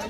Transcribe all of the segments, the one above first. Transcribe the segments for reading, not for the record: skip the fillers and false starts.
Hey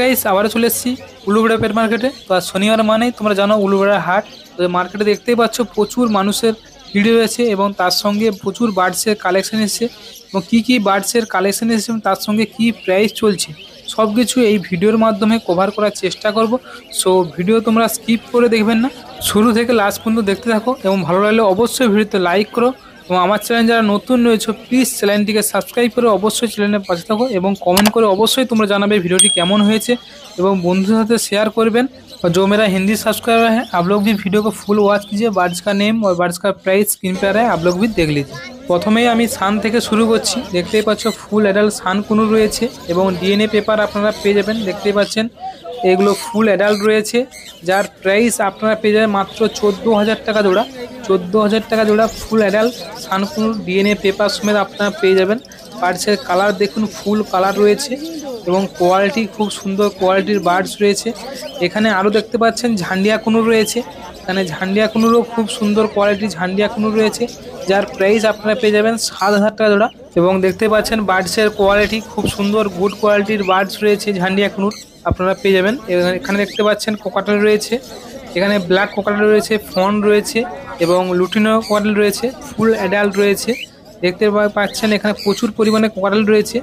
guys, আবারও চলে এসেছি উলুবেড়া পেট মার্কেটে। তো আজ শনিবার মানেই তোমরা জানো উলুবেড়া হাট। তো মার্কেটে দেখতেই পাচ্ছ প্রচুর মানুষের ভিড় রয়েছে এবং তার সঙ্গে প্রচুর বার্ডসের কালেকশন এসেছে এবং কী বার্ডসের কালেকশন এসেছে এবং তার সঙ্গে কী প্রাইস চলছে সব কিছু এই ভিডিওর মাধ্যমে কভার করার চেষ্টা করব। সো ভিডিও তোমরা স্কিপ করে দেখবেন না, শুরু থেকে লাস্ট পর্যন্ত দেখতে থাকো এবং ভালো লাগলে অবশ্যই ভিডিওতে লাইক করো এবং আমার চ্যানেল যারা নতুন রয়েছে প্লিজ চ্যানেলটিকে সাবস্ক্রাইব করে অবশ্যই চ্যানেলের পাশে থাকো এবং কমেন্ট করে অবশ্যই তোমরা জানাবে ভিডিওটি কেমন হয়েছে এবং বন্ধুদের সাথে शेयर করবেন। और जो मेरा हिंदी सब्सक्राइबर है आप लोग भी वीडियो को फुल वॉच कीजिए। बर्ड्स का नेम और बर्ड्स का प्राइस स्क्रीन पे आ रहा है, आप लोग भी देख लीजिए। প্রথমেই আমি সান থেকে শুরু করছি। দেখতেই পাচ্ছ ফুল অ্যাডাল্ট সান কুনুর রয়েছে এবং ডিএনএ পেপার আপনারা পেয়ে যাবেন। দেখতেই পাচ্ছেন এগুলো ফুল অ্যাডাল্ট রয়েছে, যার প্রাইস আপনারা পেয়ে যাবেন মাত্র 14,000 টাকা জোড়া। 14,000 টাকা জোড়া ফুল অ্যাডাল্ট সান কুনুর ডিএনএ পেপার সমেত আপনারা পেয়ে যাবেন। বার্ডসের কালার দেখুন, ফুল কালার রয়েছে এবং কোয়ালিটি খুব সুন্দর কোয়ালিটির বার্ডস রয়েছে। এখানে আরও দেখতে পাচ্ছেন ঝান্ডিয়া কুনুর রয়েছে। এখানে ঝান্ডিয়া কুনুরও খুব সুন্দর কোয়ালিটির ঝান্ডিয়া কুনুর রয়েছে, যার প্রাইস আপনারা পেয়ে যাবেন 7,000 টাকা জোড়া। এবং দেখতে পাচ্ছেন বার্ডসের কোয়ালিটি খুব সুন্দর গুড কোয়ালিটির বার্ডস রয়েছে ঝান্ডিয়া কুনুর আপনারা পেয়ে যাবেন। এখানে দেখতে পাচ্ছেন কোকাটেল রয়েছে, এখানে ব্ল্যাক কোকাটেল রয়েছে, ফন রয়েছে এবং লুটিনো কোকাটেল রয়েছে, ফুল অ্যাডাল্ট রয়েছে। দেখতে পাচ্ছেন এখানে প্রচুর পরিমাণে কোকাটেল রয়েছে।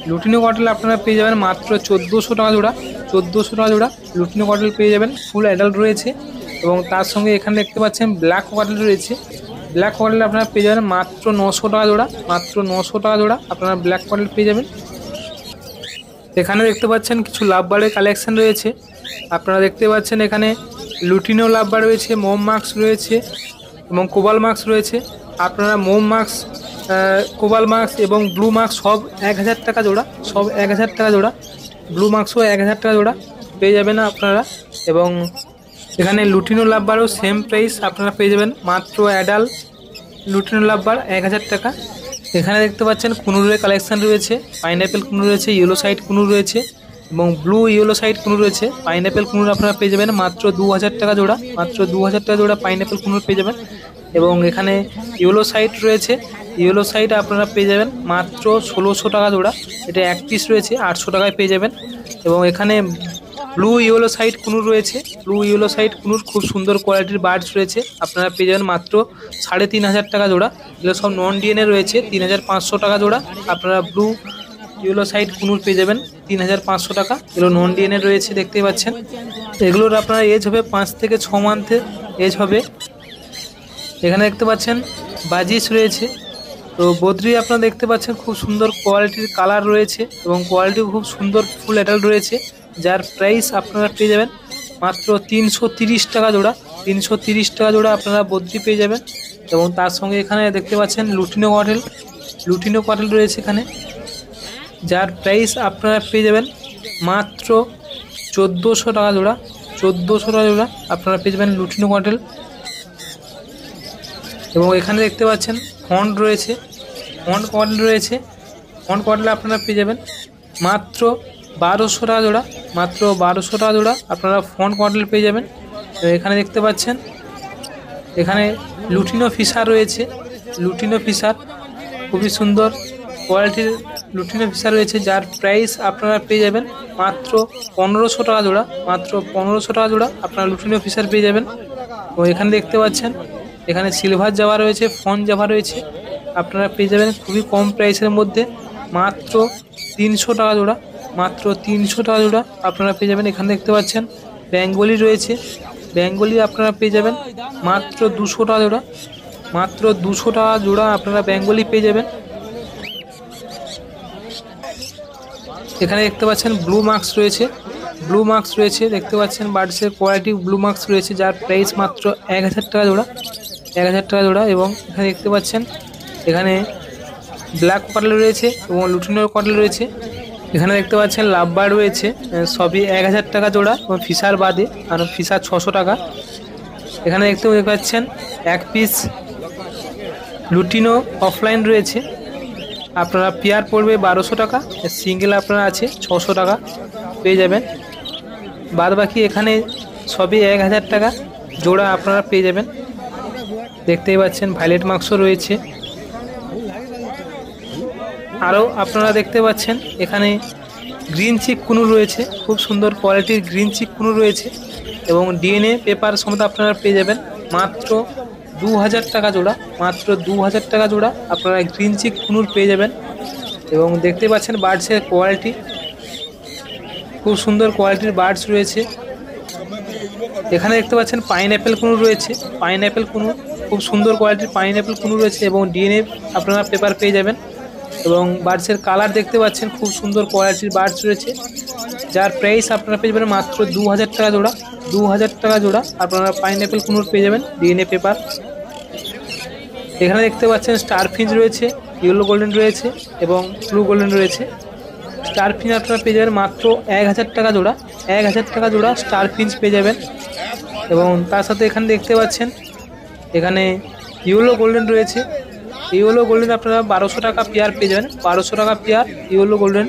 লুটিনো কোকাটেল আপনারা পেয়ে যাবেন মাত্র 1400 টাকা জোড়া। 1400 টাকা জোড়া লুটিনো কোকাটেল পেয়ে যাবেন, ফুল অ্যাডাল্ট রয়েছে। এবং তার সঙ্গে এখানে দেখতে পাচ্ছেন ব্ল্যাক কোকাটেল রয়েছে। ব্ল্যাক কোকাটেল আপনারা পেয়ে যাবেন মাত্র 900 টাকা জোড়া। মাত্র 900 টাকা জোড়া আপনারা ব্ল্যাক কোকাটেল পেয়ে যাবেন। এখানে দেখতে পাচ্ছেন কিছু লাভবার্ডের কালেকশন রয়েছে। আপনারা দেখতে পাচ্ছেন এখানে লুটিনো লাভবার্ড রয়েছে, মোম মাস্ক রয়েছে এবং কোবাল মাস্ক রয়েছে। আপনারা মোম মাস্ক, কোবাল মাস্ক এবং ব্লু মাস্ক সব 1,000 টাকা জোড়া, সব 1,000 টাকা জোড়া। ব্লু মাস্কও 1,000 টাকা জোড়া পেয়ে যাবেন আপনারা। এবং এখানে লুটিনো লাভবারও সেম প্রাইস আপনারা পেয়ে যাবেন মাত্র অ্যাডাল্ট লুটিনো লাভবার 1,000 টাকা। এখানে দেখতে পাচ্ছেন কুনুরের কালেকশন রয়েছে, পাইনঅ্যাপেল কুনুর রয়েছে, ইয়েলো সাইড কুনুর রয়েছে এবং ব্লু ইয়েলো সাইড কুনুর রয়েছে। পাইনঅ্যাপেল কুনুর আপনারা পেয়ে যাবেন মাত্র 2,000 টাকা জোড়া। মাত্র 2,000 টাকা জোড়া পাইনঅ্যাপেল কুনুর পেয়ে যাবেন। এবং এখানে ইয়েলো সাইড রয়েছে, ইয়েলো সাইড আপনারা পেয়ে যাবেন মাত্র 1600 টাকা জোড়া। এটা এক পিস রয়েছে, 800 টাকায় পেয়ে যাবেন। এবং এখানে ব্লু ইয়েলো সাইড কুনুর রয়েছে, ব্লু ইয়েলো সাইড কুনুর খুব সুন্দর কোয়ালিটির বার্ডস রয়েছে, আপনারা পেয়ে যাবেন মাত্র 3,500 টাকা জোড়া। এগুলো সব নন ডিএনএ রয়েছে, 3,500 টাকা জোড়া। আপনারা ব্লু ইয়েলো সাইড কুনুর পেয়ে যাবেন 3,500 টাকা। এগুলো নন ডিএনএ রয়েছে দেখতেই পাচ্ছেন। এগুলোর আপনার এজ হবে 5 থেকে 6 মান্থের এজ হবে। এখানে দেখতে পাচ্ছেন বাজিস রয়েছে। তো বদ্রি আপনারা দেখতে পাচ্ছেন খুব সুন্দর কোয়ালিটির কালার রয়েছে এবং কোয়ালিটি খুব সুন্দর ফুল অ্যাডাল্ট রয়েছে, যার প্রাইস আপনারা পেয়ে যাবেন মাত্র 330 টাকা জোড়া। 330 টাকা জোড়া আপনারা বদ্রি পেয়ে যাবেন। এবং তার সঙ্গে এখানে দেখতে পাচ্ছেন লুটিনো কোকাটেল, লুটিনো কোকাটেল রয়েছে এখানে, যার প্রাইস আপনারা পেয়ে যাবেন মাত্র 1400 টাকা জোড়া। 1400 টাকা জোড়া আপনারা পেয়ে যাবেন লুটিনো কোকাটেল। এবং এখানে দেখতে পাচ্ছেন ফন্ট রয়েছে, ফন্ট কোকাটেল রয়েছে। ফন্ট কোকাটেল আপনারা পেয়ে যাবেন মাত্র 1200 টাকা জোড়া। মাত্র 1200 টাকা জোড়া আপনারা ফন্ট কোকাটেল পেয়ে যাবেন। এখানে দেখতে পাচ্ছেন এখানে লুটিনো ফিশার রয়েছে, লুটিনো ফিশার খুবই সুন্দর কোয়ালিটির লুটিনো ফিশার রয়েছে, যার প্রাইস আপনারা পেয়ে যাবেন মাত্র 1500 টাকা জোড়া। মাত্র 1500 টাকা জোড়া আপনারা লুটিনো ফিশার পেয়ে যাবেন। ও এখানে দেখতে পাচ্ছেন এখানে সিলভার জাভা রয়েছে, ফন জাভা রয়েছে, আপনারা পেয়ে যাবেন খুবই কম প্রাইসের মধ্যে মাত্র 300 টাকা জোড়া। মাত্র 300 টাকা জোড়া আপনারা পেয়ে যাবেন। এখানে দেখতে পাচ্ছেন বেঙ্গলি রয়েছে, বেঙ্গলি আপনারা পেয়ে যাবেন মাত্র 200 টাকা জোড়া, মাত্র 200 টাকা জোড়া আপনারা বেঙ্গলি পেয়ে যাবেন। এখানে দেখতে পাচ্ছেন ব্লু মার্কস রয়েছে, ব্লু মার্কস রয়েছে দেখতে পাচ্ছেন বার্ডসের কোয়ালিটি ব্লু মার্কস রয়েছে, যার প্রাইস মাত্র 1000 টাকা জোড়া, 1000 টাকা জোড়া। এবং এখানে দেখতে পাচ্ছেন এখানে ব্ল্যাক ককাটেল রয়েছে এবং লুটিনো ককাটেল রয়েছে। এখানে দেখতে পাচ্ছেন লাভ বার্ড রয়েছে, সবই 1000 টাকা জোড়া এবং ফিশার বাদে, আর ফিশার 600 টাকা। এখানে দেখতে পাচ্ছেন এক পিস লুটিনো অফলাইন রয়েছে, আপনারা পেয়ার পড়বে 1200 টাকা, সিঙ্গেল আপনারা আছে 600 টাকা পেয়ে যাবেন। বাদ বাকি এখানে সবই 1000 টাকা জোড়া আপনারা পেয়ে যাবেন। দেখতেই পাচ্ছেন ভাইলেট মার্কসও রয়েছে। আরও আপনারা দেখতে পাচ্ছেন এখানে গ্রিন চিক কুনুর রয়েছে, খুব সুন্দর কোয়ালিটির গ্রিন চিক কুনুর রয়েছে এবং ডিএনএ পেপার সমেত আপনারা পেয়ে যাবেন মাত্র 2000 টাকা জোড়া, মাত্র 2000 টাকা জোড়া আপনারা গ্রিন চিক কুনুর পেয়ে যাবেন। এবং দেখতে পাচ্ছেন বার্ডসের কোয়ালিটি, খুব সুন্দর কোয়ালিটির বার্ডস রয়েছে। এখানে দেখতে পাচ্ছেন পাইনঅ্যাপেল কুনুর রয়েছে, পাইনঅ্যাপেল কুনুর খুব সুন্দর কোয়ালিটির পাইনঅ্যাপেল কুনুর রয়েছে এবং ডিএনএ আপনারা পেপার পেয়ে যাবেন। এবং বার্ডসের কালার দেখতে পাচ্ছেন খুব সুন্দর কোয়ালিটির বার্ডস রয়েছে, যার প্রাইস আপনারা পেয়ে যাবেন মাত্র 2000 টাকা জোড়া, 2000 টাকা জোড়া আপনারা পাইনঅ্যাপেল কুনুর পেয়ে যাবেন ডিএনএ পেপার। এখানে দেখতে পাচ্ছেন স্টার ফিঞ্চ রয়েছে, ইয়েলো গোল্ডেন রয়েছে এবং ব্লু গোল্ডেন রয়েছে। স্টার ফিঞ্চ আপনারা পেয়ে যাবেন মাত্র 1000 টাকা জোড়া, 1000 টাকা জোড়া স্টার ফিঞ্চ পেয়ে যাবেন। এবং তার সাথে এখানে দেখতে পাচ্ছেন এখানে ইয়েলো গোল্ডেন রয়েছে, ইয়েলো গোল্ডেন আপনারা 1200 টাকা পেয়ার পেয়ে যাবেন, 1200 টাকা পেয়ার ইয়েলো গোল্ডেন।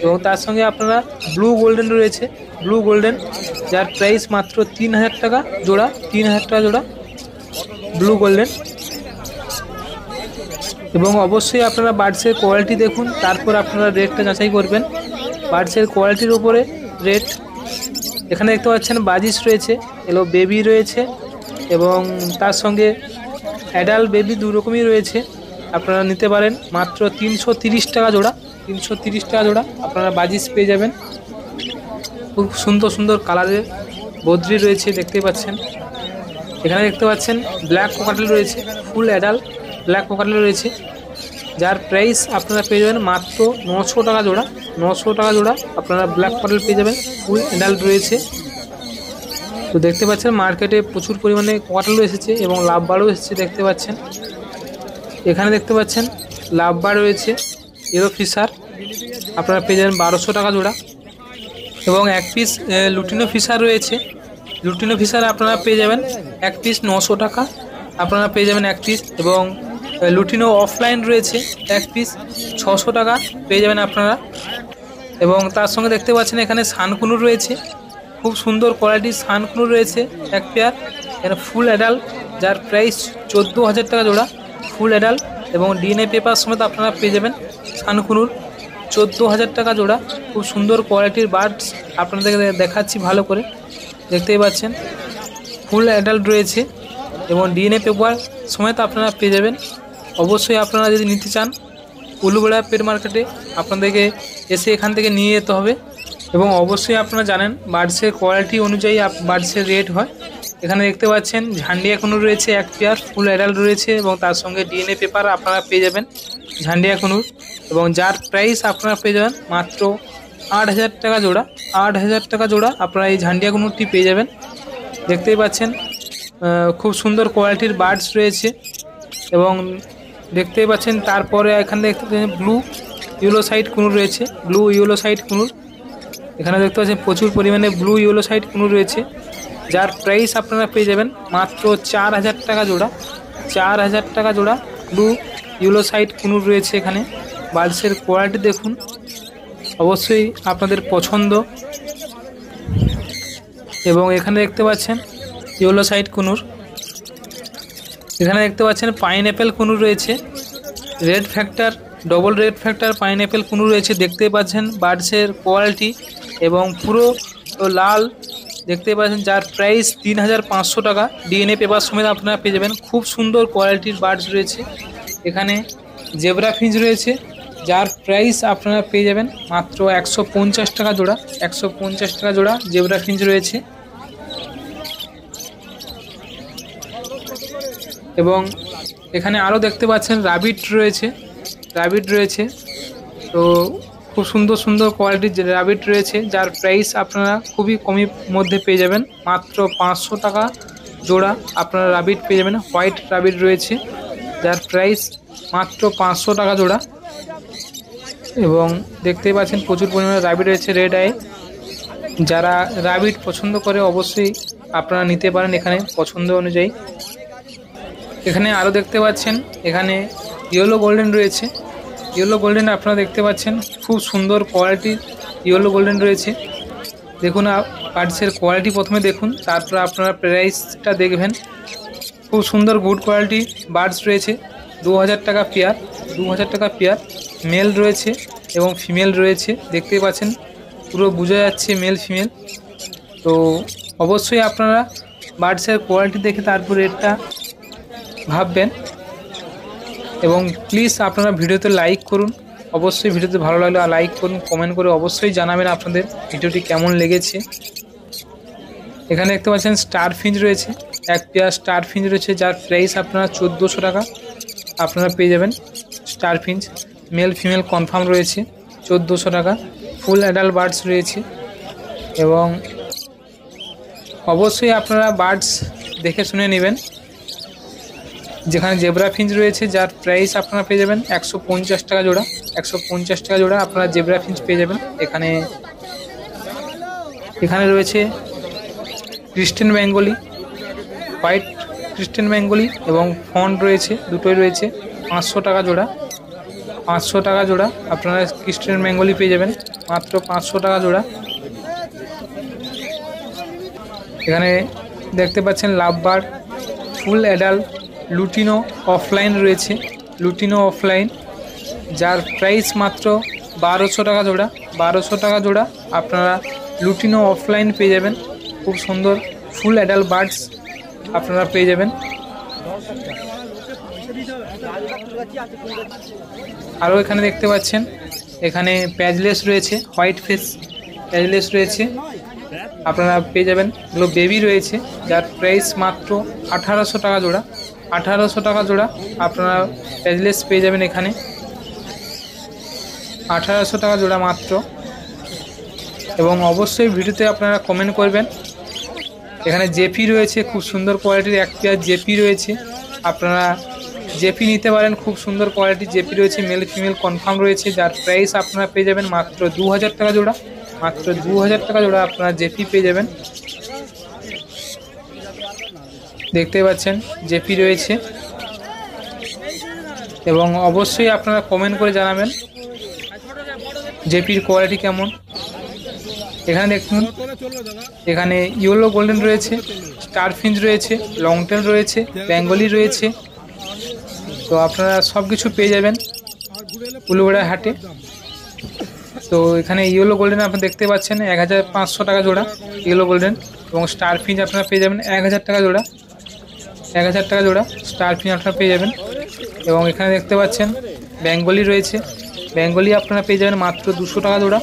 এবং তার সঙ্গে আপনারা ব্লু গোল্ডেন রয়েছে, ব্লু গোল্ডেন, যার প্রাইস মাত্র 3000 টাকা জোড়া, 3000 টাকা জোড়া ব্লু গোল্ডেন। এবং অবশ্যই আপনারা বার্ডসের কোয়ালিটি দেখুন, তারপর আপনারা রেটটা যাচাই করবেন, বার্ডসের কোয়ালিটির উপরে রেট। এখানে দেখতে পাচ্ছেন বাজিস রয়েছে, এলো বেবি রয়েছে এবং তার সঙ্গে অ্যাডাল্ট বেবি দু রকমই রয়েছে, আপনারা নিতে পারেন মাত্র 330 টাকা জোড়া, 330 টাকা জোড়া আপনারা বাজিস পেয়ে যাবেন। খুব সুন্দর সুন্দর কালারের বদ্রি রয়েছে দেখতে পাচ্ছেন। এখানে দেখতে পাচ্ছেন ব্ল্যাক কোকাটেল রয়েছে, ফুল অ্যাডাল্ট ব্ল্যাক কোকাটেল রয়েছে, যার প্রাইস আপনারা পেয়ে যাবেন মাত্র 900 টাকা জোড়া, 900 টাকা জোড়া আপনারা ব্ল্যাক কোকাটেল পেয়ে যাবেন, ফুল অ্যাডাল্ট রয়েছে। তো দেখতে পাচ্ছেন মার্কেটে প্রচুর পরিমাণে কোকাটেল এসেছে এবং লাভ বার্ডও এসেছে দেখতে পাচ্ছেন। এখানে দেখতে পাচ্ছেন লাভ বার্ড রয়েছে, এরো ফিশার আপনারা পেয়ে যাবেন 1200 টাকা জোড়া। এবং এক পিস লুটিনো ফিশার রয়েছে, লুটিনো ফিশার আপনারা পেয়ে যাবেন এক পিস 900 টাকা আপনারা পেয়ে যাবেন এক পিস। এবং লুটিনো অফলাইন রয়েছে এক পিস 600 টাকা পেয়ে যাবেন আপনারা। এবং তার সঙ্গে দেখতে পাচ্ছেন এখানে সানকুনুর রয়েছে, খুব সুন্দর কোয়ালিটির সানকুনুর রয়েছে এক পেয়ার, এখানে ফুল অ্যাডাল্ট, যার প্রাইস 14000 টাকা জোড়া ফুল অ্যাডাল্ট। এবং ডিএনএ পেপার সমেত আপনারা পেয়ে যাবেন সানকুনুর 14000 টাকা জোড়া। খুব সুন্দর কোয়ালিটির বার্ডস আপনাদের দেখাচ্ছি ভালো করে, দেখতেই পাচ্ছেন ফুল অ্যাডাল্ট রয়েছে এবং ডিএনএ পেপার সমেত আপনারা পেয়ে যাবেন। অবশ্যই আপনারা যদি নিতে চান উলুবেড়া পেট মার্কেটে আপনাদেরকে এসে এখান থেকে নিয়ে যেতে হবে। এবং অবশ্যই আপনারা জানেন বার্ডসের কোয়ালিটি অনুযায়ী বার্ডসের রেট হয়। এখানে দেখতে পাচ্ছেন ঝান্ডিয়া কুনুর রয়েছে এক পেয়ার, ফুল অ্যাডাল্ট রয়েছে এবং তার সঙ্গে ডিএনএ পেপার আপনারা পেয়ে যাবেন ঝান্ডিয়া কুনুর, এবং যার প্রাইস আপনারা পেয়ে যাবেন মাত্র 8000 টাকা জোড়া, 8000 টাকা জোড়া আপনারা এই ঝান্ডিয়া কুনুরটি পেয়ে যাবেন। দেখতেই পাচ্ছেন খুব সুন্দর কোয়ালিটির বার্ডস রয়েছে। এবং দেখতেই পাচ্ছেন তারপরে এখানে দেখতে পাচ্ছেন ব্লু ইয়েলো সাইড কুনুর রয়েছে, ব্লু ইয়েলো সাইড কুনুর। এখানে দেখতে পাচ্ছেন প্রচুর পরিমাণে ব্লু ইয়েলো সাইড কুনুর রয়েছে, যার প্রাইস আপনারা পেয়ে যাবেন মাত্র 4000 টাকা জোড়া, 4000 টাকা জোড়া ব্লু ইয়েলো সাইড কুনুর রয়েছে। এখানে বার্ডসের কোয়ালিটি দেখুন, অবশ্যই আপনাদের পছন্দ। এবং এখানে দেখতে পাচ্ছেন ইয়েলো সাইড কুনুর, এখানে দেখতে পাচ্ছেন পাইনঅ্যাপেল কুনুর রয়েছে, red factor double red factor pineapple কুনুর রয়েছে, দেখতে পাচ্ছেন বার্ডসের কোয়ালিটি এবং পুরো লাল দেখতে পাচ্ছেন, যার প্রাইস 3500 টাকা ডিএনএ পেপার সমেত আপনারা পেয়ে যাবেন। খুব সুন্দর কোয়ালিটির বার্ডস রয়েছে। এখানে জেব্রা ফিঞ্চ রয়েছে, যার প্রাইস আপনারা পেয়ে যাবেন মাত্র 150 টাকা জোড়া। 150 টাকা জোড়া জেব্রা ফিঞ্চ রয়েছে। এবং এখানে আরও দেখতে পাচ্ছেন রাবিট রয়েছে। তো খুব সুন্দর সুন্দর কোয়ালিটির রাবিট রয়েছে, যার প্রাইস আপনারা খুবই কমের মধ্যে পেয়ে যাবেন। মাত্র 500 টাকা জোড়া আপনারা রাবিট পেয়ে যাবেন। হোয়াইট রাবিট রয়েছে, যার প্রাইস মাত্র 500 টাকা জোড়া। এবং দেখতেই পাচ্ছেন প্রচুর পরিমাণে রাবিট রয়েছে রেড আই। যারা রাবিট পছন্দ করে অবশ্যই আপনারা নিতে পারেন এখানে পছন্দ অনুযায়ী। এখানে আরও দেখতে পাচ্ছেন এখানে ইয়েলো গোল্ডেন রয়েছে। ইয়েলো গোল্ডেন আপনারা দেখতে পাচ্ছেন খুব সুন্দর কোয়ালিটির ইয়েলো গোল্ডেন রয়েছে। দেখুন বার্ডসের কোয়ালিটি প্রথমে দেখুন, তারপর আপনারা প্রাইসটা দেখবেন। খুব সুন্দর গুড কোয়ালিটি বার্ডস রয়েছে। 2000 টাকা পেয়ার, 2000 টাকা পেয়ার। মেল রয়েছে এবং ফিমেল রয়েছে, দেখতেই পাচ্ছেন পুরো বোঝা যাচ্ছে মেল ফিমেল। তো অবশ্যই আপনারা বার্ডসের কোয়ালিটি দেখে তারপর রেটটা ভাববেন। এবং প্লিজ আপনারা ভিডিওতে লাইক করুন, অবশ্যই ভিডিওতে ভালো লাগলে লাইক করুন, কমেন্ট করে অবশ্যই জানাবেন আপনাদের ভিডিওটি কেমন লেগেছে। এখানে দেখতে পাচ্ছেন স্টার ফিঞ্চ রয়েছে, এক পেয়ার স্টার ফিঞ্চ রয়েছে, যার প্রাইস আপনারা 1400 টাকা আপনারা পেয়ে যাবেন। Star Finch male female confirm রয়েছে, 1400 টাকা। ফুল অ্যাডাল্ট বার্ডস রয়েছে। এবং অবশ্যই আপনারা বার্ডস দেখে শুনে নেবেন। যেখানে জেব্রা ফিঞ্চ রয়েছে, যার প্রাইস আপনারা পেয়ে যাবেন 150 টাকা জোড়া। 150 টাকা জোড়া আপনারা জেব্রা ফিঞ্চ পেয়ে যাবেন। এখানে রয়েছে ক্রিস্টেন বেঙ্গলি, হোয়াইট ক্রিস্টেন বেঙ্গলি এবং ফন্ট রয়েছে, দুটোই রয়েছে। 500 টাকা জোড়া, 500 টাকা জোড়া আপনারা ক্রিস্টেন বেঙ্গলি পেয়ে যাবেন মাত্র 500 টাকা জোড়া। এখানে দেখতে পাচ্ছেন love bird full adult lutino opaline রয়েছে, লুটিনো অফলাইন, যার প্রাইস মাত্র 1200 টাকা জোড়া। 1200 টাকা জোড়া আপনারা লুটিনো অফলাইন পেয়ে যাবেন। খুব সুন্দর ফুল অ্যাডাল্ট বার্ডস আপনারা পেয়ে যাবেন। আরও এখানে দেখতে পাচ্ছেন এখানে প্যাজলেস রয়েছে, হোয়াইট ফেস প্যাজলেস রয়েছে, আপনারা পেয়ে যাবেন। এগুলো বেবি রয়েছে, যার প্রাইস মাত্র 1800 টাকা জোড়া। 1800 টাকা জোড়া আপনারা প্যাজলেস পেয়ে যাবেন এখানে, 1800 টাকা জোড়া মাত্র। এবং অবশ্যই ভিডিওতে আপনারা কমেন্ট করবেন। এখানে জেপি রয়েছে, খুব সুন্দর কোয়ালিটির এক পেয়ার জেপি রয়েছে, আপনারা জেপি নিতে পারেন। খুব সুন্দর কোয়ালিটির জেপি রয়েছে, মেল ফিমেল কনফার্ম রয়েছে, যার প্রাইস আপনারা পেয়ে যাবেন মাত্র 2000 টাকা জোড়া। মাত্র 2000 টাকা জোড়া আপনারা জেপি পেয়ে যাবেন। দেখতে পাচ্ছেন জেপি রয়েছে। এবং অবশ্যই আপনারা কমেন্ট করে জানাবেন জেপির কোয়ালিটি কেমন। এখানে দেখুন এখানে ইয়েলো গোল্ডেন রয়েছে, স্টার ফিঞ্চ রয়েছে, লং টেল রয়েছে, বেঙ্গলি রয়েছে। তো আপনারা সব কিছু পেয়ে যাবেন উলুবেড়া হাটে। তো এখানে ইয়েলো গোল্ডেন আপনারা দেখতে পাচ্ছেন 1500 টাকা জোড়া ইয়েলো গোল্ডেন। এবং স্টার ফিঞ্চ আপনারা পেয়ে যাবেন 1000 টাকা জোড়া। 1000 টাকা জোড়া স্টার ফিঞ্চ আপনারা পেয়ে যাবেন। এবং এখানে দেখতে পাচ্ছেন বেঙ্গলি রয়েছে, বেঙ্গলি আপনারা পেয়ে যাবেন মাত্র 200 টাকা জোড়া।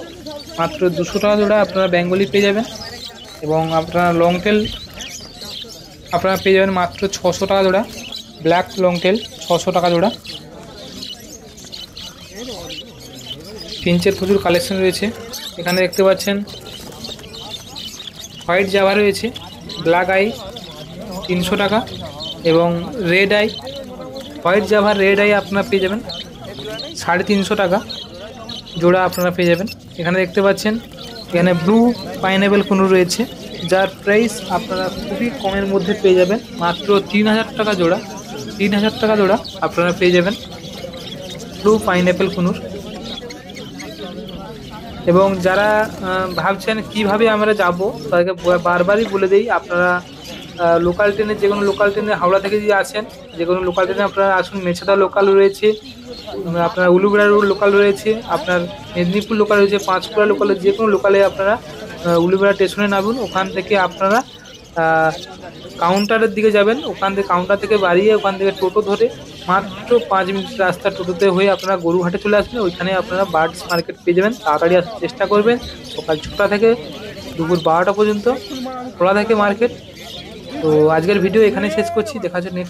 মাত্র 200 টাকা জোড়া আপনারা বেঙ্গলি পেয়ে যাবেন। এবং আপনারা লং টেল আপনারা পেয়ে যাবেন মাত্র 600 টাকা জোড়া। ব্ল্যাক লং টেল 600 টাকা জোড়া। ফিঞ্চের প্রচুর কালেকশন রয়েছে। এখানে দেখতে পাচ্ছেন হোয়াইট জাভা রয়েছে, ব্ল্যাক আই 300 টাকা এবং red eye, white Java red eye আপনারা পেয়ে যাবেন 350 টাকা জোড়া আপনারা পেয়ে যাবেন। এখানে দেখতে পাচ্ছেন এখানে ব্লু পাইনঅ্যাপেল কুনুর রয়েছে, যার প্রাইস আপনারা খুবই কমের মধ্যে পেয়ে যাবেন মাত্র 3000 টাকা জোড়া। 3000 টাকা জোড়া আপনারা পেয়ে যাবেন ব্লু পাইনঅ্যাপেল কুনুর। এবং যারা ভাবছেন কিভাবে আমরা যাব, তাদেরকে বারবারই বলে দিই, আপনারা লোকাল ট্রেনে যে কোনো লোকাল ট্রেনে হাওড়া থেকে যদি আসেন, যে কোনো লোকাল ট্রেনে আপনারা আসুন। মেছেদা লোকাল রয়েছে, আপনার উলুবেড়া লোকাল রয়েছে, আপনার মেদিনীপুর লোকাল রয়েছে, পাঁচকুড়া লোকালে, যে কোনো লোকালে আপনারা উলুবেড়া স্টেশনে নামুন। ওখান থেকে আপনারা কাউন্টারের দিকে যাবেন, ওখান থেকে কাউন্টার থেকে বাড়িয়ে ওখান থেকে টোটো ধরে মাত্র 5 মিনিট রাস্তা টোটোতে হয়ে আপনারা গরুহাটে চলে আসবেন। ওইখানে আপনারা বার্ডস মার্কেট পেয়ে যাবেন। তাড়াতাড়ি আসার চেষ্টা করবেন। সকাল 6টা থেকে দুপুর 12টা পর্যন্ত খোলা থাকে মার্কেট। তো আজকের ভিডিও এখানে শেষ করছি। দেখা হচ্ছে নেক্সট